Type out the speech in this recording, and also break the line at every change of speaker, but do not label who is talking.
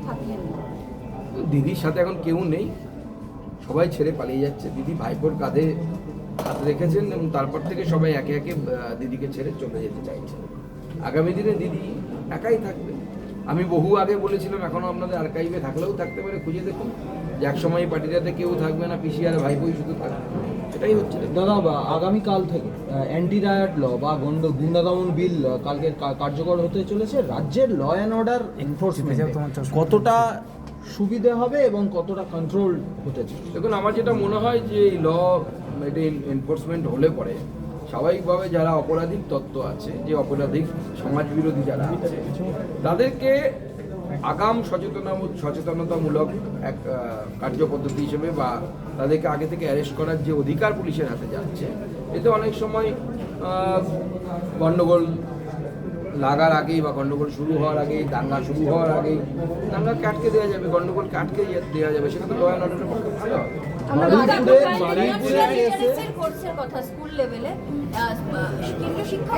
থাকলেন না?
দিদির সাথে এখন কেউ নেই, সবাই ছেড়ে পালিয়ে যাচ্ছে। দিদি ভাইপোর কাঁধে হাত রেখেছেন এবং তারপর থেকে সবাই একে একে দিদিকে ছেড়ে চলে যেতে চাইছে। আগামী দিনে দিদি একাই থাকবে। আমি বহু আগে বলেছিলাম, এখনও আপনাদের আর্কাইভে থাকলেও থাকতে পারে, খুঁজে দেখুন যে এক সময় পার্টিটাতে কেউ থাকবে না, পিসি আর ভাইপোই শুধু থাকবে। এটাই হচ্ছে।
দাদা, আগামীকাল থেকে অ্যান্টি রায়ট ল বা গুন্ডা দমন বিল কালকে কার্যকর হতে চলেছে। রাজ্যের ল অ্যান্ড অর্ডার এনফোর্সমেন্ট কতটা সুবিধে হবে এবং কতটা কন্ট্রোল হতে চলেছে?
দেখুন, আমার যেটা মনে হয় যে এই ল এটা এনফোর্সমেন্ট হলে পরে স্বাভাবিকভাবে যারা অপরাধীর তত্ত্ব আছে, যে অপরাধীর সমাজ বিরোধী যারা আছে, তাদেরকে আগাম সচেতনতামূলক এক কার্যপদ্ধতি হিসেবে বা তাদেরকে আগে থেকে অ্যারেস্ট করার যে অধিকার পুলিশের হাতে যাচ্ছে, এতে অনেক সময় গণ্ডগোল লাগার আগেই বা গণ্ডগোল শুরু হওয়ার আগেই, দাঙ্গা শুরু হওয়ার আগেই দাঙ্গাকে আটকে দেওয়া যাবে, গণ্ডগোলকে আটকে দেওয়া যাবে। সেটা তো ল অ্যান্ড অর্ডারের পক্ষে ভালো হবে।
কোর্সের কথা স্কুল লেভেলে কিন্তু শিক্ষা